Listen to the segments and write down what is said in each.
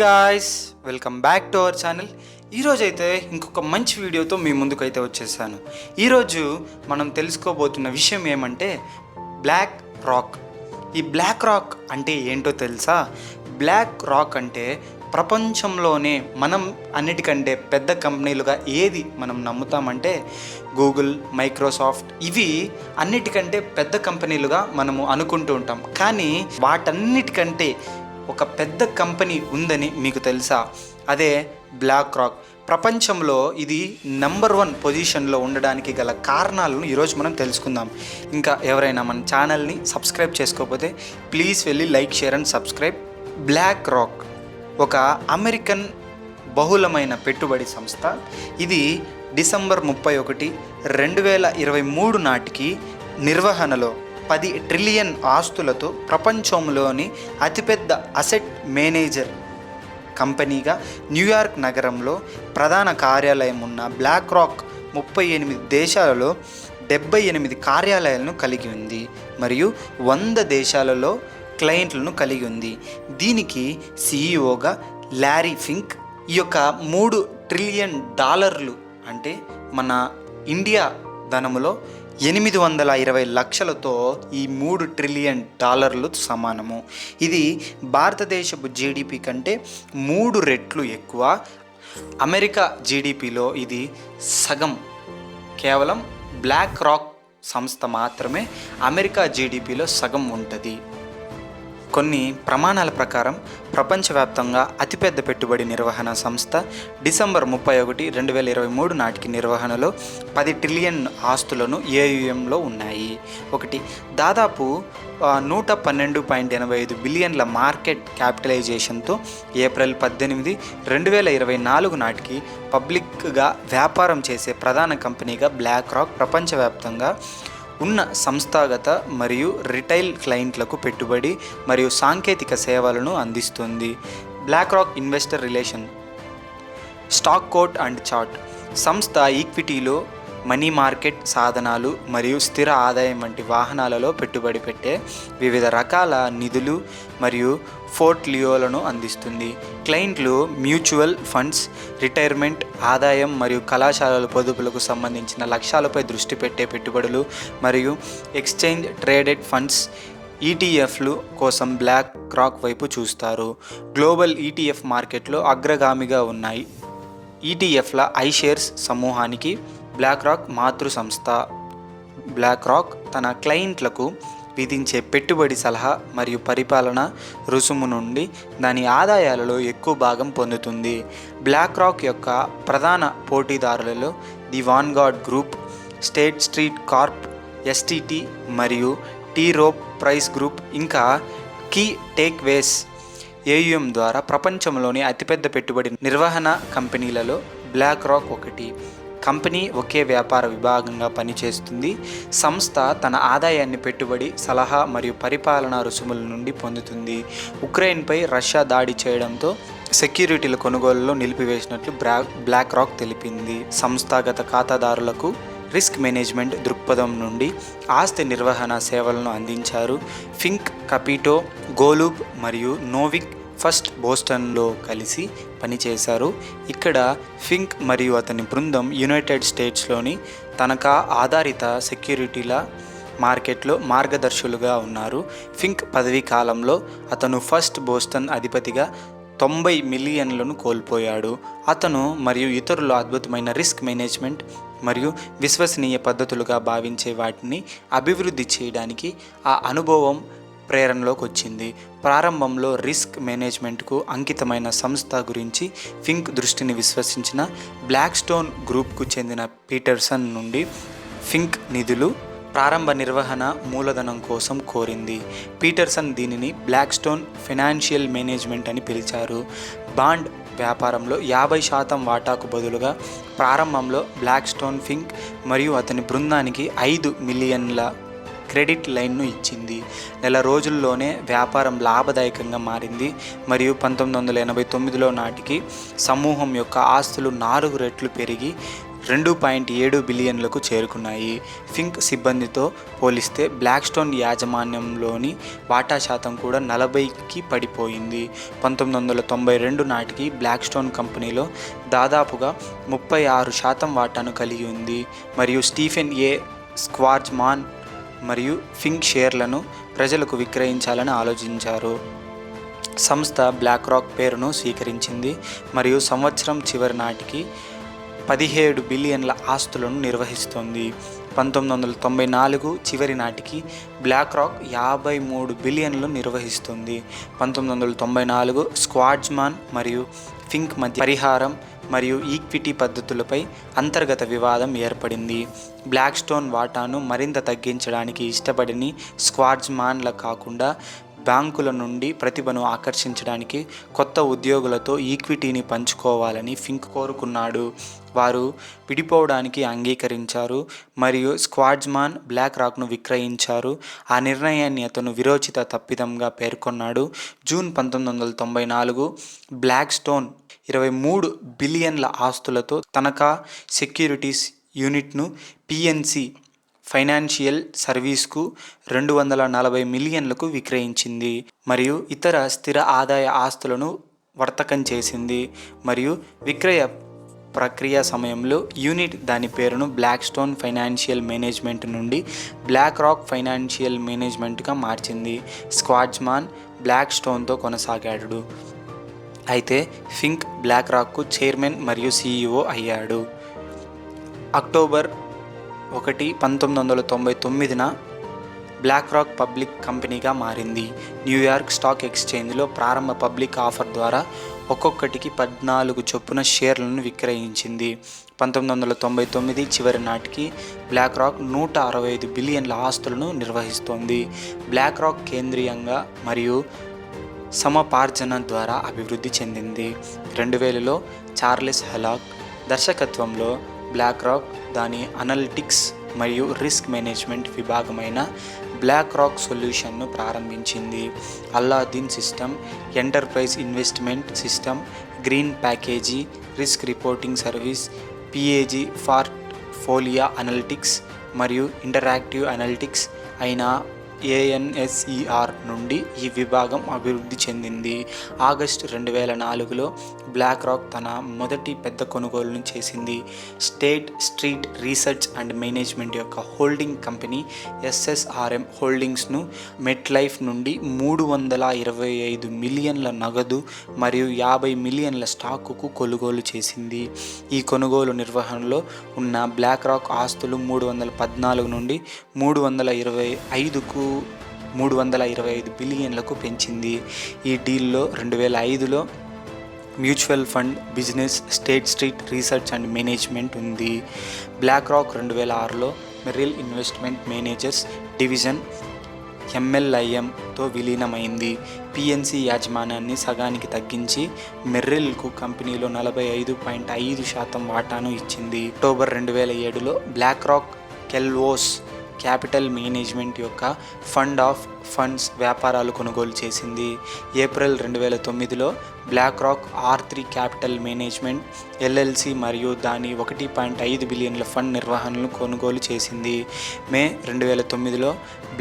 Guys, welcome back to our channel. ఈరోజైతే ఇంకొక మంచి వీడియోతో మీ ముందుకైతే వచ్చేసాను. ఈరోజు మనం తెలుసుకోబోతున్న విషయం ఏమంటే బ్లాక్ రాక్. ఈ బ్లాక్ రాక్ అంటే ఏంటో తెలుసా? బ్లాక్ రాక్ అంటే ప్రపంచంలోనే మనం అన్నిటికంటే పెద్ద కంపెనీలుగా ఏది మనం నమ్ముతామంటే గూగుల్, మైక్రోసాఫ్ట్, ఇవి అన్నిటికంటే పెద్ద కంపెనీలుగా మనము అనుకుంటూ ఉంటాం. కానీ వాటన్నిటికంటే ఒక పెద్ద కంపెనీ ఉందని మీకు తెలుసా? అదే బ్లాక్ రాక్. ప్రపంచంలో ఇది నెంబర్ 1 పొజిషన్లో ఉండడానికి గల కారణాలను ఈరోజు మనం తెలుసుకుందాం. ఇంకా ఎవరైనా మన ఛానల్ని సబ్స్క్రైబ్ చేసుకోకపోతే ప్లీజ్ వెళ్ళి like, share and subscribe. BlackRock ఒక అమెరికన్ బహుళమైన పెట్టుబడి సంస్థ. ఇది డిసెంబర్ 31, 2023 నాటికి నిర్వహణలో 10 ట్రిలియన్ ఆస్తులతో ప్రపంచంలోని అతిపెద్ద అసెట్ మేనేజర్ కంపెనీగా న్యూయార్క్ నగరంలో ప్రధాన కార్యాలయం ఉన్న బ్లాక్ రాక్ 38 దేశాలలో 78 కార్యాలయాలను కలిగి ఉంది మరియు 100 దేశాలలో క్లయింట్లను కలిగి ఉంది. దీనికి సిఇఓగా లారీ ఫింక్. ఈ యొక్క $3 ట్రిలియన్ అంటే మన ఇండియా ధనములో 820 లక్షలతో ఈ $3 ట్రిలియన్ సమానము. ఇది భారతదేశపు జీడిపి కంటే 3 రెట్లు ఎక్కువ. అమెరికా జీడిపిలో ఇది సగం. కేవలం బ్లాక్ రాక్ సంస్థ మాత్రమే అమెరికా జీడిపిలో సగం ఉంటుంది. కొన్ని ప్రమాణాల ప్రకారం ప్రపంచవ్యాప్తంగా అతిపెద్ద పెట్టుబడి నిర్వహణ సంస్థ. డిసెంబర్ 31, 2023 నాటికి నిర్వహణలో 10 ట్రిలియన్ ఆస్తులను ఏయుఎంలో ఉన్నాయి. దాదాపు 112.85 బిలియన్ల మార్కెట్ క్యాపిటలైజేషన్తో ఏప్రిల్ 18, 2024 నాటికి పబ్లిక్గా వ్యాపారం చేసే ప్రధాన కంపెనీగా బ్లాక్ రాక్ ప్రపంచవ్యాప్తంగా ఉన్న సంస్థాగత మరియు రిటైల్ క్లయింట్లకు పెట్టుబడి మరియు సాంకేతిక సేవలను అందిస్తుంది. BlackRock investor relation, stock quote and chart. సంస్థ ఈక్విటీలో, మనీ మార్కెట్ సాధనాలు మరియు స్థిర ఆదాయం వంటి వాహనాలలో పెట్టుబడి పెట్టే వివిధ రకాల నిధులు మరియు పోర్ట్ఫోలియోలను అందిస్తుంది. క్లయింట్లు మ్యూచువల్ ఫండ్స్, రిటైర్మెంట్, ఆదాయం మరియు కళాశాలల పొదుపులకు సంబంధించిన లక్ష్యాలపై దృష్టి పెట్టే పెట్టుబడులు మరియు ఎక్స్చేంజ్ ట్రేడెడ్ ఫండ్స్, ఈటీఎఫ్లు కోసం బ్లాక్ రాక్ వైపు చూస్తారు. గ్లోబల్ ఈటీఎఫ్ మార్కెట్లో అగ్రగామిగా ఉన్నాయి. ఈటీఎఫ్ల ఐషేర్స్ సమూహానికి బ్లాక్ రాక్ మాతృ సంస్థ. బ్లాక్ రాక్ తన క్లయింట్లకు విధించే పెట్టుబడి సలహా మరియు పరిపాలన రుసుము నుండి దాని ఆదాయాలలో ఎక్కువ భాగం పొందుతుంది. బ్లాక్ రాక్ యొక్క ప్రధాన పోటీదారులలో the Vanguard Group, State Street Corp, STT మరియు టీ రోవ్ ప్రైస్ గ్రూప్ ఇంకా కీ టేక్వేస్. ఏయుఎం ద్వారా ప్రపంచంలోని అతిపెద్ద పెట్టుబడి నిర్వహణ కంపెనీలలో బ్లాక్ రాక్ ఒకటి. కంపెనీ ఒకే వ్యాపార విభాగంగా పనిచేస్తుంది. సంస్థ తన ఆదాయాన్ని పెట్టుబడి సలహా మరియు పరిపాలనా రుసుముల నుండి పొందుతుంది. ఉక్రెయిన్పై రష్యా దాడి చేయడంతో సెక్యూరిటీల కొనుగోలులో నిలిపివేసినట్లు బ్లాక్ రాక్ తెలిపింది. సంస్థాగత ఖాతాదారులకు రిస్క్ మేనేజ్మెంట్ దృక్పథం నుండి ఆస్తి నిర్వహణ సేవలను అందించారు. ఫింక్, కపిటో, గోలుబ్ మరియు నోవిక్ ఫస్ట్ బోస్టన్లో కలిసి పనిచేశారు. ఇక్కడ ఫింక్ మరియు అతని బృందం యునైటెడ్ స్టేట్స్లోని తనఖా ఆధారిత సెక్యూరిటీల మార్కెట్లో మార్గదర్శులుగా ఉన్నారు. ఫింక్ పదవీ కాలంలో అతను ఫస్ట్ బోస్టన్ అధిపతిగా 90 మిలియన్లను కోల్పోయాడు. అతను మరియు ఇతరులు అద్భుతమైన రిస్క్ మేనేజ్మెంట్ మరియు విశ్వసనీయ పద్ధతులుగా భావించే వాటిని అభివృద్ధి చేయడానికి ఆ అనుభవం ప్రేరణలోకి వచ్చింది. ప్రారంభంలో రిస్క్ మేనేజ్మెంట్కు అంకితమైన సంస్థ గురించి ఫింక్ దృష్టిని విశ్వసించిన బ్లాక్ స్టోన్ గ్రూప్కు చెందిన పీటర్సన్ నుండి ఫింక్ నిధులు ప్రారంభ నిర్వహణ మూలధనం కోసం కోరింది. పీటర్సన్ దీనిని బ్లాక్ స్టోన్ ఫైనాన్షియల్ మేనేజ్మెంట్ అని పిలిచారు. బాండ్ వ్యాపారంలో 50% వాటాకు బదులుగా ప్రారంభంలో బ్లాక్ స్టోన్ ఫింక్ మరియు అతని బృందానికి $5 మిలియన్ల క్రెడిట్ లైన్ను ఇచ్చింది. నెల రోజుల్లోనే వ్యాపారం లాభదాయకంగా మారింది మరియు 1989లో నాటికి సమూహం యొక్క ఆస్తులు 4 రెట్లు పెరిగి 2.7 బిలియన్లకు చేరుకున్నాయి. ఫింక్ సిబ్బందితో పోలిస్తే బ్లాక్స్టోన్ యాజమాన్యంలోని వాటా శాతం కూడా 40కి పడిపోయింది. 1992 నాటికి బ్లాక్స్టోన్ కంపెనీలో దాదాపుగా 36% వాటాను కలిగి ఉంది మరియు స్టీఫెన్ ఏ. స్క్వార్జ్మాన్ మరియు ఫింక్ షేర్లను ప్రజలకు విక్రయించాలని ఆలోచించారు. సంస్థ బ్లాక్ రాక్ పేరును స్వీకరించింది మరియు సంవత్సరం చివరి నాటికి 17 బిలియన్ల ఆస్తులను నిర్వహిస్తోంది. 1994 చివరి నాటికి బ్లాక్ రాక్ 53 బిలియన్లు నిర్వహిస్తుంది. 1994 స్క్వార్జ్మాన్ మరియు ఫింక్ మధ్య పరిహారం మరియు ఈక్విటీ పద్ధతులపై అంతర్గత వివాదం ఏర్పడింది. బ్లాక్స్టోన్ వాటాను మరింత తగ్గించడానికి ఇష్టపడని స్క్వార్జ్మాన్ల కాకుండా బ్యాంకుల నుండి ప్రతిభను ఆకర్షించడానికి కొత్త ఉద్యోగులతో ఈక్విటీని పంచుకోవాలని ఫింక్ కోరుకున్నాడు. వారు విడిపోవడానికి అంగీకరించారు మరియు స్క్వార్జ్మాన్ బ్లాక్ రాక్ను విక్రయించారు. ఆ నిర్ణయాన్ని అతను విరోచిత తప్పిదంగా పేర్కొన్నాడు. జూన్ 1994 బ్లాక్స్టోన్ 23 బిలియన్ల ఆస్తులతో తనఖా సెక్యూరిటీస్ యూనిట్ను పిఎన్సి ఫైనాన్షియల్ సర్వీస్కు 240 మిలియన్లకు విక్రయించింది మరియు ఇతర స్థిర ఆదాయ ఆస్తులను వర్తకం చేసింది మరియు విక్రయ ప్రక్రియ సమయంలో యూనిట్ దాని పేరును బ్లాక్స్టోన్ ఫైనాన్షియల్ మేనేజ్మెంట్ నుండి బ్లాక్ రాక్ ఫైనాన్షియల్ మేనేజ్మెంట్గా మార్చింది. స్క్వార్జ్మాన్ బ్లాక్స్టోన్తో కొనసాగాడు, అయితే ఫింక్ బ్లాక్ రాక్కు చైర్మన్ మరియు CEO అయ్యాడు. అక్టోబర్ 1, 1999న బ్లాక్ రాక్ పబ్లిక్ కంపెనీగా మారింది. న్యూయార్క్ స్టాక్ ఎక్స్చేంజ్లో ప్రారంభ పబ్లిక్ ఆఫర్ ద్వారా ఒక్కొక్కటికి 14 చొప్పున షేర్లను విక్రయించింది. 1999 చివరి నాటికి బ్లాక్ రాక్ 165 బిలియన్ల ఆస్తులను నిర్వహిస్తోంది. బ్లాక్ రాక్ కేంద్రీయంగా మరియు సమపార్జన ద్వారా అభివృద్ధి చెందింది. 2000లో చార్లెస్ హెలాక్ దర్శకత్వంలో బ్లాక్ రాక్ దాని అనలిటిక్స్ మరియు రిస్క్ మేనేజ్మెంట్ విభాగమైన బ్లాక్ రాక్ సొల్యూషన్ను ప్రారంభించింది. Aladdin system, enterprise investment system, green package, risk reporting service, PAG portfolio analytics మరియు ఇంటరాక్టివ్ అనలిటిక్స్ అయిన ANSER నుండి ఈ విభాగం అభివృద్ధి చెందింది. ఆగస్టు 2004లో బ్లాక్ రాక్ తన మొదటి పెద్ద కొనుగోలును చేసింది. State Street Research and management యొక్క హోల్డింగ్ కంపెనీ SSRM హోల్డింగ్స్ను మెట్లైఫ్ నుండి 325 మిలియన్ల నగదు మరియు 50 మిలియన్ల స్టాకుకు కొనుగోలు చేసింది. ఈ కొనుగోలు నిర్వహణలో ఉన్న బ్లాక్ రాక్ ఆస్తులు 314 నుండి 325 బిలియన్లకు పెంచింది. ఈ డీల్లో 2005లో mutual fund business State Street Research and Management ఉంది. బ్లాక్ రాక్ 2006లో మెర్రిల్ ఇన్వెస్ట్మెంట్ మేనేజర్స్ డివిజన్ MLIMతో విలీనమైంది. PNC యాజమాన్యాన్ని సగానికి తగ్గించి మెర్రిల్కు కంపెనీలో 45.5% వాటాను ఇచ్చింది. అక్టోబర్ 2007లో BlackRock Quellos capital management యొక్క ఫండ్ ఆఫ్ ఫండ్స్ వ్యాపారాలు కొనుగోలు చేసింది. ఏప్రిల్ 2009లో BlackRock R3 capital management LLC మరియు దాని 1.5 బిలియన్ల ఫండ్ నిర్వహణను కొనుగోలు చేసింది. మే 2009లో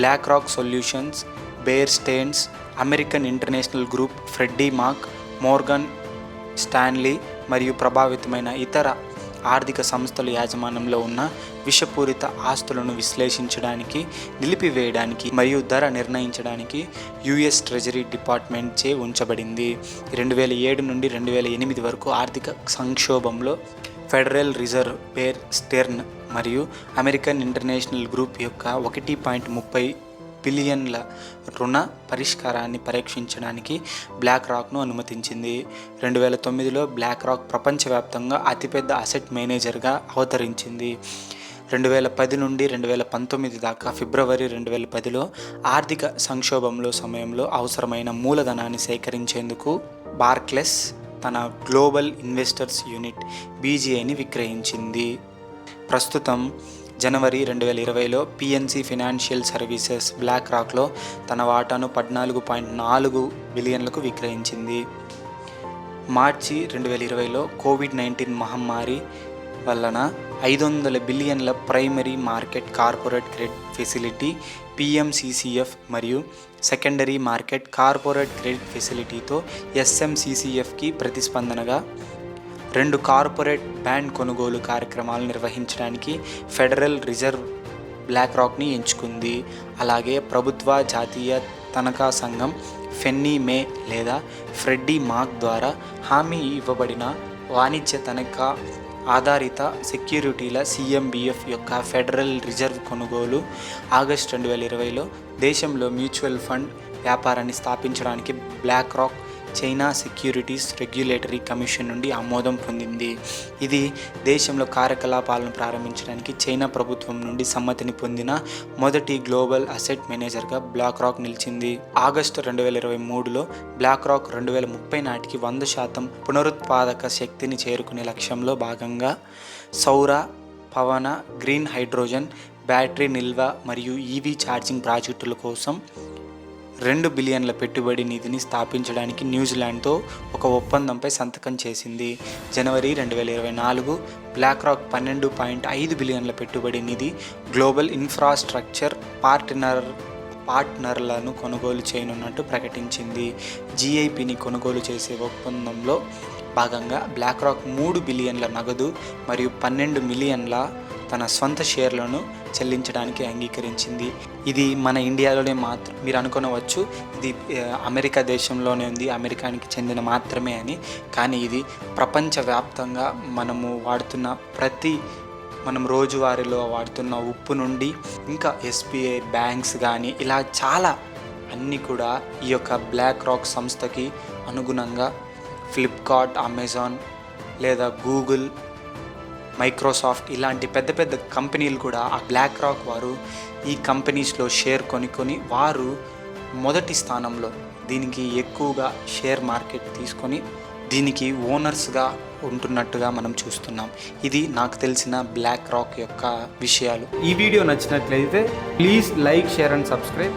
BlackRock solutions, Bear స్టేర్న్స్, American international group, Freddie మాక్, మోర్గన్ స్టాన్లీ మరియు ప్రభావితమైన ఇతర ఆర్థిక సంస్థల యాజమాన్యంలో ఉన్న విషపూరిత ఆస్తులను విశ్లేషించడానికి, నిలిపివేయడానికి మరియు ధర నిర్ణయించడానికి US ట్రెజరీ డిపార్ట్మెంట్చే ఉంచబడింది. 2007 నుండి 2008 వరకు ఆర్థిక సంక్షోభంలో ఫెడరల్ రిజర్వ్, బేర్ స్టెర్న్ మరియు అమెరికన్ ఇంటర్నేషనల్ గ్రూప్ యొక్క 1.30 బిలియన్ల రుణ పరిష్కారాన్ని పరీక్షించడానికి బ్లాక్ రాక్ను అనుమతించింది. 2009లో బ్లాక్ రాక్ ప్రపంచవ్యాప్తంగా అతిపెద్ద అసెట్ మేనేజర్గా అవతరించింది. 2010 నుండి 2019 దాకా ఫిబ్రవరి 2010లో ఆర్థిక సంక్షోభంలో సమయంలో అవసరమైన మూలధనాన్ని సేకరించేందుకు బార్క్లెస్ తన గ్లోబల్ ఇన్వెస్టర్స్ యూనిట్ BGIని విక్రయించింది. ప్రస్తుతం జనవరి 2020లో పిఎన్సి ఫినాన్షియల్ సర్వీసెస్ బ్లాక్ రాక్లో తన వాటాను 14.4 బిలియన్లకు విక్రయించింది. మార్చి 2020లో కోవిడ్-19 మహమ్మారి వలన 500 బిలియన్ల primary market corporate credit facility PMCCF మరియు సెకండరీ మార్కెట్ కార్పొరేట్ క్రెడిట్ ఫెసిలిటీతో ఎస్ఎంసిసిఎఫ్కి ప్రతిస్పందనగా 2 కార్పొరేట్ బాండ్ కొనుగోలు కార్యక్రమాలు నిర్వహించడానికి ఫెడరల్ రిజర్వ్ బ్లాక్ రాక్ని ఎంచుకుంది. అలాగే ప్రభుత్వ జాతీయ తనఖా సంఘం ఫెన్నీ మే లేదా ఫ్రెడ్డీ మాక్ ద్వారా హామీ ఇవ్వబడిన వాణిజ్య తనఖా ఆధారిత సెక్యూరిటీల సిఎంబిఎఫ్ యొక్క ఫెడరల్ రిజర్వ్ కొనుగోలు ఆగస్టు 2020లో దేశంలో మ్యూచువల్ ఫండ్ వ్యాపారాన్ని స్థాపించడానికి BlackRock China Securities Regulatory Commission నుండి ఆమోదం పొందింది. ఇది దేశంలో కార్యకలాపాలను ప్రారంభించడానికి చైనా ప్రభుత్వం నుండి సమ్మతిని పొందిన మొదటి గ్లోబల్ అసెట్ మేనేజర్గా బ్లాక్ రాక్ నిలిచింది. ఆగస్టు 2023లో బ్లాక్ రాక్ 2030 నాటికి 100% పునరుత్పాదక శక్తిని చేరుకునే లక్ష్యంలో భాగంగా సౌర, పవన, గ్రీన్ హైడ్రోజన్, బ్యాటరీ నిల్వ మరియు ఈవీ ఛార్జింగ్ ప్రాజెక్టుల కోసం 2 బిలియన్ల పెట్టుబడి నిధిని స్థాపించడానికి న్యూజిలాండ్తో ఒక ఒప్పందంపై సంతకం చేసింది. జనవరి 2024 బ్లాక్ రాక్ 12.5 బిలియన్ల పెట్టుబడి నిధి గ్లోబల్ ఇన్ఫ్రాస్ట్రక్చర్ పార్ట్నర్లను కొనుగోలు చేయనున్నట్టు ప్రకటించింది. జిఐపిని కొనుగోలు చేసే ఒప్పందంలో భాగంగా బ్లాక్ రాక్ 3 బిలియన్ల నగదు మరియు 12 మిలియన్ల తన సొంత షేర్లను చెల్లించడానికి అంగీకరించింది. ఇది మన ఇండియాలోనే మాత్రం మీరు అనుకోవచ్చు ఇది అమెరికా దేశంలోనే ఉంది, అమెరికానికి చెందిన మాత్రమే అని. కానీ ఇది ప్రపంచవ్యాప్తంగా మనము వాడుతున్న మనం రోజువారీలో వాడుతున్న ఉప్పు నుండి ఇంకా ఎస్బీఐ బ్యాంక్స్ కానీ ఇలా చాలా అన్నీ కూడా ఈ యొక్క బ్లాక్ రాక్ సంస్థకి అనుగుణంగా ఫ్లిప్కార్ట్, అమెజాన్ లేదా గూగుల్, మైక్రోసాఫ్ట్ ఇలాంటి పెద్ద పెద్ద కంపెనీలు కూడా ఆ బ్లాక్ రాక్ వారు ఈ కంపెనీస్లో షేర్ కొనుక్కొని వారు మొదటి స్థానంలో దీనికి ఎక్కువగా షేర్ మార్కెట్ తీసుకొని దీనికి ఓనర్స్గా ఉంటున్నట్టుగా మనం చూస్తున్నాం. ఇది నాకు తెలిసిన బ్లాక్ రాక్ యొక్క విషయాలు. ఈ వీడియో నచ్చినట్లయితే please like, share and subscribe.